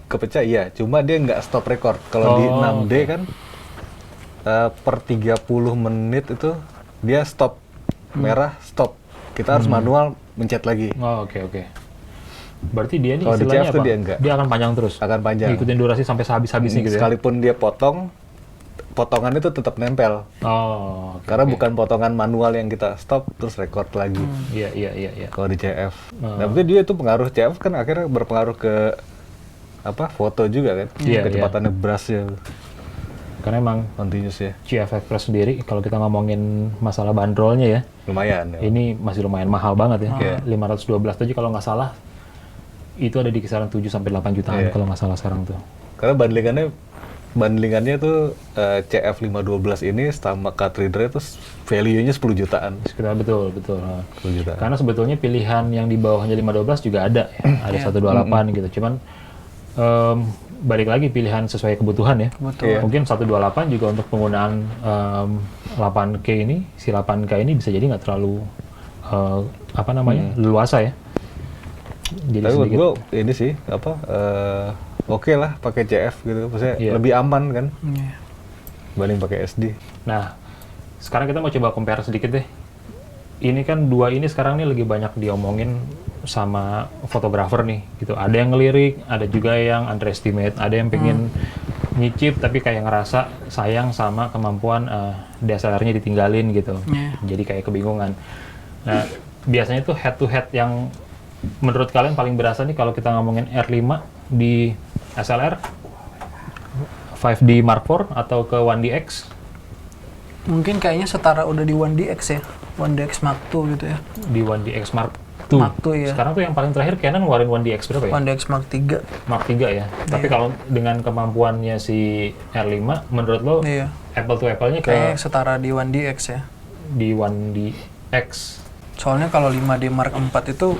kepecah iya, cuma dia nggak stop record. Kalau di 6D kan per 30 menit itu dia stop, merah stop. Kita harus manual mencet lagi. Oh oke. Berarti dia ini kalau istilahnya apa? Dia enggak. Dia akan panjang terus? Akan panjang. Ngikutin durasi sampai sehabis-habisnya gitu ya? Sekalipun dia potongan itu tetap nempel. Karena bukan potongan manual yang kita stop terus record lagi. Iya. Kalau di CF. Nah, berarti dia itu pengaruh CF kan akhirnya berpengaruh ke foto juga kan? Kecepatannya brush-nya. Karena emang continuous ya. CF Express sendiri kalau kita ngomongin masalah bandrolnya ya. Lumayan. Ya. Ini masih lumayan mahal banget ya. 512 aja kalau nggak salah itu ada di kisaran 7 sampai 8 jutaan kalau nggak salah sekarang tuh. Karena bandingannya tuh CF 512 ini sama card reader itu value-nya 10 jutaan. Sekitar betul. 10 jutaan. Karena sebetulnya pilihan yang di bawahnya 512 juga ada ya. Ada 128 gitu. Cuman balik lagi pilihan sesuai kebutuhan ya. Mungkin 128 juga untuk penggunaan 8K ini, si 8K ini bisa jadi nggak terlalu leluasa ya. Jadi tapi menurut gue ini sih oke lah pakai CF gitu, maksudnya lebih aman kan dibanding pakai SD. Nah sekarang kita mau coba compare sedikit deh. Ini kan dua ini sekarang nih lagi banyak diomongin sama fotografer nih gitu. Ada yang ngelirik, ada juga yang underestimate, ada yang pengen nyicip tapi kayak ngerasa sayang sama kemampuan DSLR-nya ditinggalin gitu. Jadi kayak kebingungan. Nah biasanya tuh head to head yang menurut kalian paling berasa nih kalau kita ngomongin R5 di SLR, 5D Mark IV atau ke 1DX? Mungkin kayaknya setara udah di 1DX ya, 1DX Mark II gitu ya. Di 1DX Mark II. Mark II ya. Sekarang tuh yang paling terakhir Canon ngeluarin 1DX berapa ya? 1DX Mark III. Mark III ya. Tapi kalau dengan kemampuannya si R5, menurut lo apple to apple-nya kayaknya setara di 1DX ya. Di 1DX. Soalnya kalau 5D Mark IV itu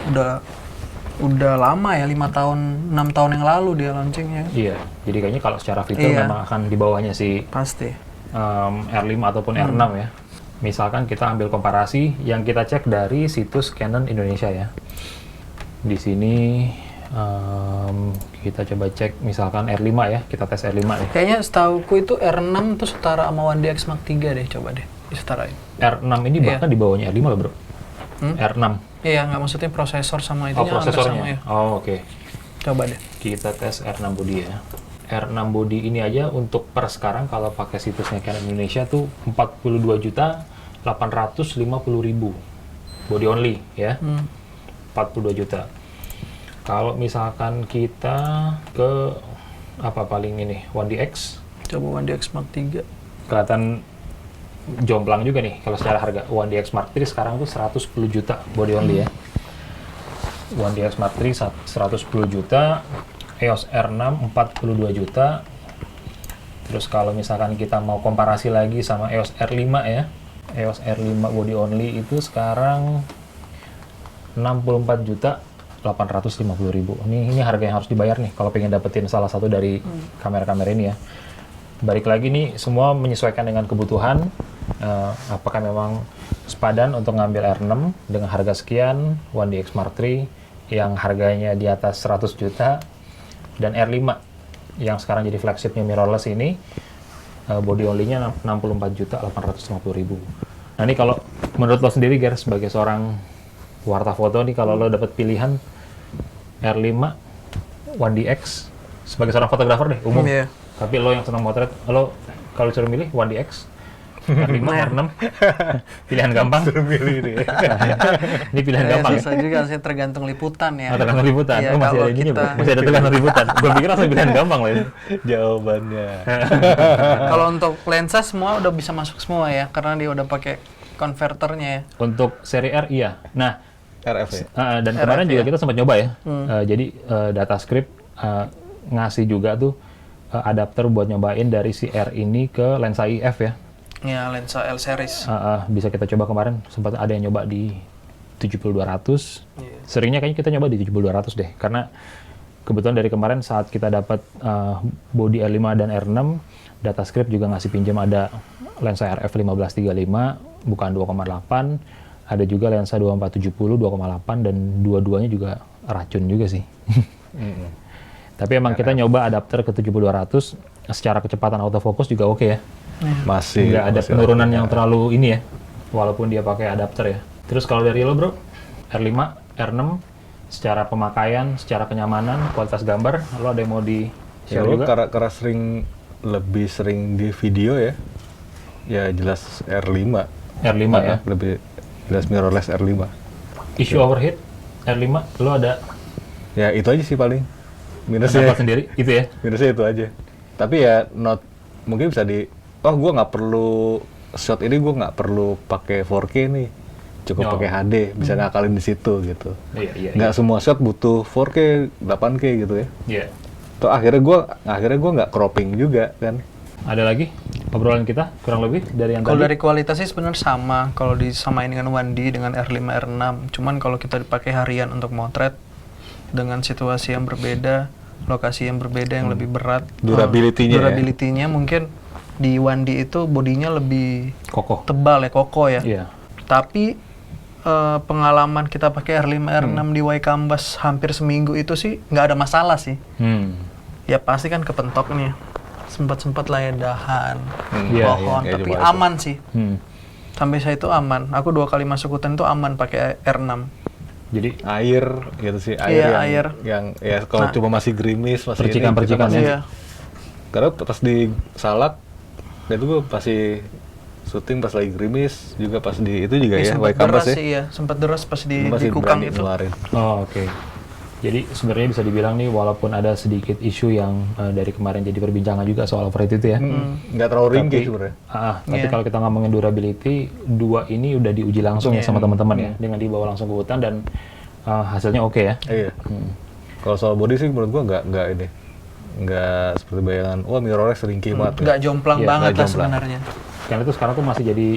udah lama ya, 5 tahun, 6 tahun yang lalu dia launchingnya. Iya, jadi kayaknya kalau secara fitur memang akan di bawahnya si pasti R5 ataupun R6 ya. Misalkan kita ambil komparasi yang kita cek dari situs Canon Indonesia ya. Di sini kita coba cek misalkan R5 ya, kita tes R5 deh. Kayaknya setauku itu R6 tuh setara sama 1DX Mark III deh, coba deh disetarain. R6 ini bahkan di bawahnya R5 loh bro. R6. Iya, nggak maksudnya prosesor sama itunya prosesornya. sama ya. Oh, oke. Coba deh. Kita tes R6 body ya. R6 body ini aja untuk per sekarang kalau pakai situsnya Canon Indonesia tuh 42.850.000 body only ya. 42 juta. Kalau misalkan kita ke apa paling ini 1DX. Coba 1DX Mark III. Kelihatan jomplang juga nih kalau secara harga. 1DX Mark III sekarang tuh 110 juta body only ya. 1DX Mark III 110 juta, EOS R6 42 juta. Terus kalau misalkan kita mau komparasi lagi sama EOS R5 ya. EOS R5 body only itu sekarang 64 juta 850.000. Ini harga yang harus dibayar nih kalau pengen dapetin salah satu dari kamera-kamera ini ya. Balik lagi nih, semua menyesuaikan dengan kebutuhan. Apakah memang sepadan untuk ngambil R6 dengan harga sekian, 1DX Mark III yang harganya di atas 100 juta, dan R5 yang sekarang jadi flagshipnya mirrorless ini, body only-nya 64 juta 850.000. Nah ini kalau menurut lo sendiri, Ger, sebagai seorang warta foto nih, kalau lo dapat pilihan R5, 1DX, sebagai seorang fotografer deh, umum. Tapi lo yang senang motret, lo kalau suruh milih 1DX, R5, R6, pilihan gampang. Suruh milih ini. Ini pilihan gampang. Susah juga sih, tergantung liputan ya. Tergantung liputan. Iya, masih ada ininya, bro. Masih ada tergantung liputan. Gue pikir langsung pilihan gampang loh ini. Jawabannya. Kalau untuk lensa semua udah bisa masuk semua ya, karena dia udah pakai konverternya ya. Untuk seri R iya. Nah, RF ya. Dan kemarin juga kita sempat nyoba ya. Jadi Datascript ngasih juga tuh adapter buat nyobain dari si R ini ke lensa IF ya. Ya, lensa L series. Bisa kita coba kemarin, sempat ada yang nyoba di 70-200. Seringnya kayaknya kita nyoba di 70-200 deh, karena kebetulan dari kemarin saat kita dapat body R5 dan R6, Datascript juga ngasih pinjam ada lensa RF 1535 bukan 2,8, ada juga lensa 2470 2,8, dan dua-duanya juga racun juga sih. Tapi emang kita nyoba adapter ke 70-200, secara kecepatan autofocus juga oke ya. Masih nggak ada penurunan yang terlalu ini ya, walaupun dia pakai adapter ya. Terus kalau dari lo bro, R5, R6, secara pemakaian, secara kenyamanan, kualitas gambar, lo ada yang mau di share juga? Karena lebih sering di video ya, ya jelas R5. R5 ya? Lebih jelas mirrorless R5. Issue overheat, R5, lo ada? Ya itu aja sih paling. Minusnya sendiri, itu ya? Minusnya itu aja. Tapi ya mungkin bisa gue nggak perlu shot ini, gue nggak perlu pakai 4K nih, cukup pakai HD, bisa ngakalin di situ gitu. Nggak semua shot butuh 4K, 8K gitu ya. Iya. Tuh akhirnya gue nggak cropping juga kan. Ada lagi obrolan kita kurang lebih dari yang tadi? Kalau dari kualitasnya sebenarnya sama, kalau disamain dengan 1D dengan R5, R6. Cuman kalau kita dipakai harian untuk motret dengan situasi yang berbeda, lokasi yang berbeda yang lebih berat, durability-nya mungkin di 1D itu bodinya lebih kokoh, tebal ya, kokoh ya. Iya. Tapi pengalaman kita pakai R5, R6 di Y-Canvas hampir seminggu itu sih nggak ada masalah sih. Ya pasti kan kepentok nih, sempat lah ya dahan, pohon, tapi aman sih. Sampai saya itu aman. Aku 2 kali masuk hutan itu aman pakai R6. Jadi air gitu sih, air yang ya kalau cuma masih gerimis, masih percikan-percikan ya. Karena pas di salak itu gue pasti syuting pas lagi gerimis juga, pas di itu juga ya, sempat deras sih ya, sempat deras pas di kukang itu. Oh, oke. Jadi sebenarnya bisa dibilang nih, walaupun ada sedikit isu yang dari kemarin jadi perbincangan juga soal overheat itu ya. Nggak terlalu ringkih sebenarnya. Tapi kalau kita ngomongin durability, 2 ini udah diuji langsung ya sama teman-teman ya, dengan dibawa langsung ke hutan dan hasilnya oke ya. Iya. Kalau soal body sih menurut gua nggak seperti bayangan, wah mirrorless ringkih banget. Nggak jomplang banget lah sebenarnya. Karena itu sekarang tuh masih jadi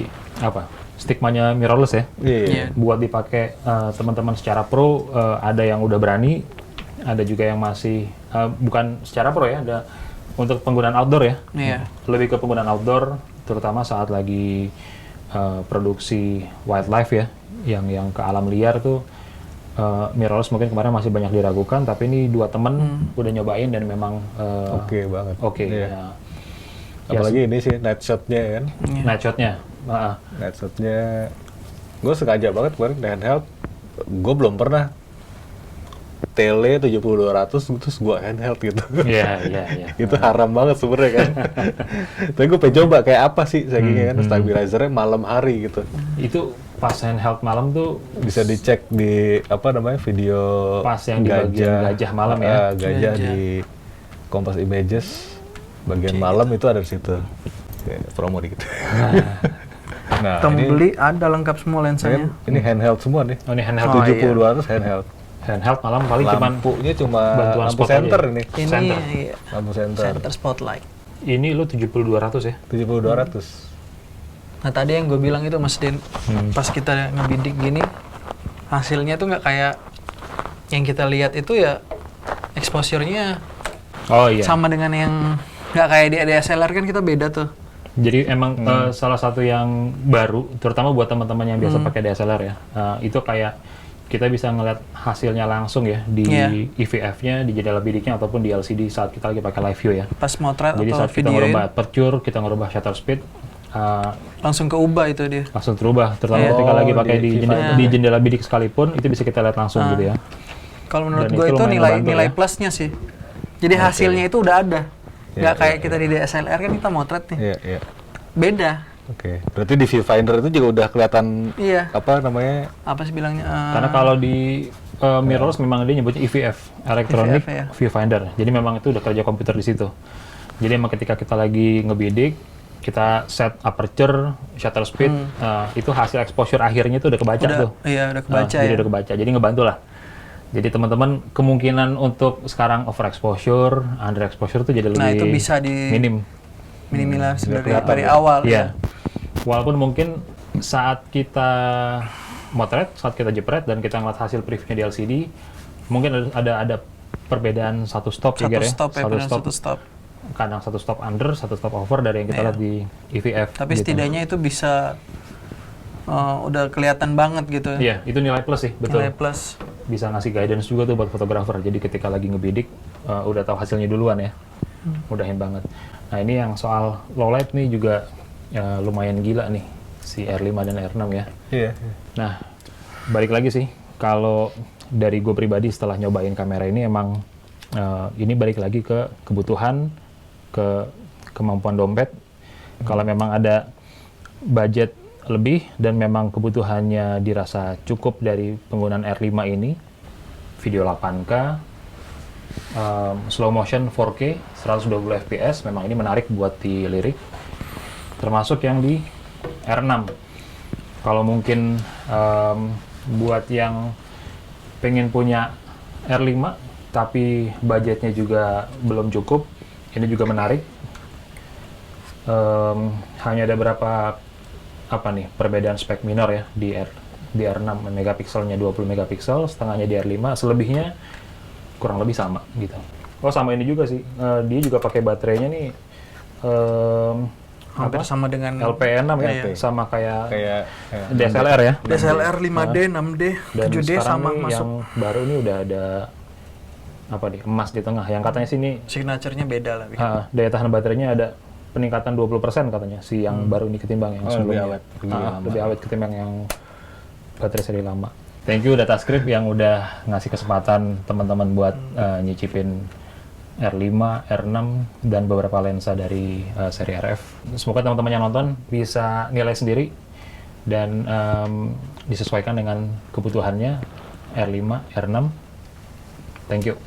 stigmanya mirrorless ya. Iya. Buat dipakai teman-teman secara pro, ada yang udah berani, ada juga yang masih bukan secara pro ya, ada untuk penggunaan outdoor ya. Iya. Lebih ke penggunaan outdoor, terutama saat lagi produksi wildlife ya, yang ke alam liar tuh. Mirrorless mungkin kemarin masih banyak diragukan, tapi ini 2 temen udah nyobain dan memang Oke banget. Ya. Apalagi ini sih night shot-nya kan. Night shot-nya. Night shot-nya gue sengaja banget kemarin handheld. Gue belum pernah tele 70-200 terus gue handheld gitu. Iya. Itu haram banget sebenarnya kan. Tapi gue pengen coba kayak apa sih saking kan stabilizernya malam hari gitu. Itu pas handheld malam tuh bisa dicek di video pas yang di bagian gajah malam ya. Gajah di Kompas Images bagian malam itu ada di situ. Kayak promo dikit. Nah, kita beli ada lengkap semua lensanya. Ini handheld semua nih. Oh, ini handheld 70-200 handheld. Handheld malam paling lampunya cuma lampu center ini. Center. Iya. Lampu center. Center spotlight. Ini lu 70-200 ya? 70-200. Nah tadi yang gue bilang itu Mas Den, pas kita ngebidik gini, hasilnya tuh nggak kayak yang kita lihat itu ya, exposure-nya sama dengan yang nggak kayak di DSLR kan kita beda tuh. Jadi emang salah satu yang baru, terutama buat teman-teman yang biasa pakai DSLR ya, itu kayak kita bisa ngeliat hasilnya langsung ya di EVF-nya, di jendela bidiknya ataupun di LCD saat kita lagi pakai live view ya. Pas motret jadi atau saat kita ngerubah aperture, kita ngerubah shutter speed, langsung keubah itu dia. Langsung terubah, terutama ketika lagi pakai di jendela bidik sekalipun, itu bisa kita lihat langsung gitu ya. Kalau menurut gue itu nilai plusnya sih. Jadi hasilnya itu udah ada. Nggak kayak kita di DSLR kan kita motret nih. Iya. Beda. Oke. Berarti di viewfinder itu juga udah kelihatan apa namanya? Apa sih bilangnya? Karena kalau di mirrorless memang dia nyebutnya EVF, Electronic Viewfinder. Jadi memang itu udah kerja komputer di situ. Jadi emang ketika kita lagi ngebidik, kita set aperture, shutter speed, itu hasil exposure akhirnya itu udah kebaca tuh. Iya, udah kebaca Jadi udah kebaca. Jadi ngebantu lah. Jadi teman-teman kemungkinan untuk sekarang overexposure, underexposure tuh jadi lebih itu bisa minimilas dari awal ya. Walaupun mungkin saat kita motret, saat kita jepret dan kita ngeliat hasil previewnya di LCD, mungkin ada perbedaan satu stop. Satu stop. Kadang satu stop under, satu stop over dari yang kita lihat di EVF. Tapi setidaknya itu bisa udah kelihatan banget gitu. Iya, itu nilai plus sih, betul. Nilai plus. Bisa ngasih guidance juga tuh buat fotografer. Jadi ketika lagi ngebidik, udah tahu hasilnya duluan ya. Mudahin banget. Nah ini yang soal low light nih juga lumayan gila nih, si R5 dan R6 ya. Iya. Nah, balik lagi sih, kalau dari gue pribadi setelah nyobain kamera ini emang ini balik lagi ke kebutuhan, ke kemampuan dompet. Kalau memang ada budget lebih dan memang kebutuhannya dirasa cukup dari penggunaan R5 ini, video 8K, slow motion 4K, 120 fps, memang ini menarik buat dilirik, termasuk yang di R6. Kalau mungkin buat yang pengen punya R5 tapi budgetnya juga belum cukup, ini juga menarik. Hanya ada berapa perbedaan spek minor ya di R6 megapikselnya 20 megapiksel, setengahnya di R5, selebihnya kurang lebih sama gitu. Oh sama ini juga sih, dia juga pakai baterainya nih hampir sama dengan LPE6 ya, sama kayak DSLR ya. DSLR 5D, 6D, 7D sama masuk. Yang baru ini udah ada emas di tengah. Yang katanya sini signature-nya beda lah. Daya tahan baterainya ada peningkatan 20% katanya si yang baru ini ketimbang yang sebelumnya. Lebih awet ketimbang yang baterai seri lama. Thank you Datascript yang udah ngasih kesempatan teman-teman buat nyicipin R5, R6 dan beberapa lensa dari seri RF. Semoga teman-teman yang nonton bisa nilai sendiri dan disesuaikan dengan kebutuhannya R5, R6. Thank you.